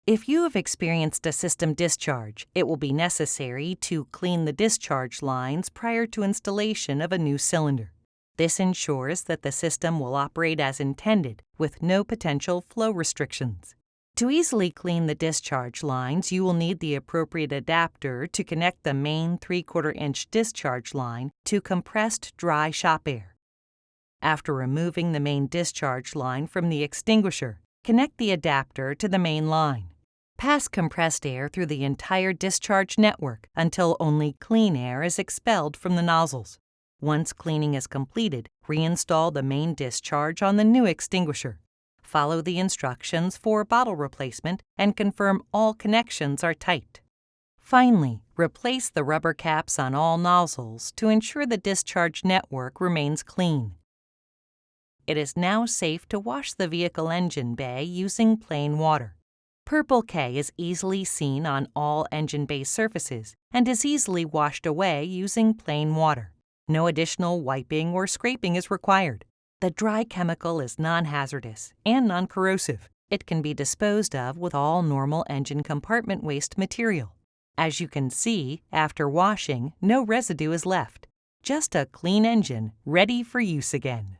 If you have experienced a system discharge, it will be necessary to clean the discharge lines prior to installation of a new cylinder. This ensures that the system will operate as intended with no potential flow restrictions. To easily clean the discharge lines, you will need the appropriate adapter to connect the main 3/4-inch discharge line to compressed dry shop air. After removing the main discharge line from the extinguisher, connect the adapter to the main line. Pass compressed air through the entire discharge network until only clean air is expelled from the nozzles. Once cleaning is completed, reinstall the main discharge on the new extinguisher. Follow the instructions for bottle replacement and confirm all connections are tight. Finally, replace the rubber caps on all nozzles to ensure the discharge network remains clean. It is now safe to wash the vehicle engine bay using plain water. Purple K is easily seen on all engine bay surfaces and is easily washed away using plain water. No additional wiping or scraping is required. The dry chemical is non-hazardous and non-corrosive. It can be disposed of with all normal engine compartment waste material. As you can see, after washing, no residue is left. Just a clean engine ready for use again.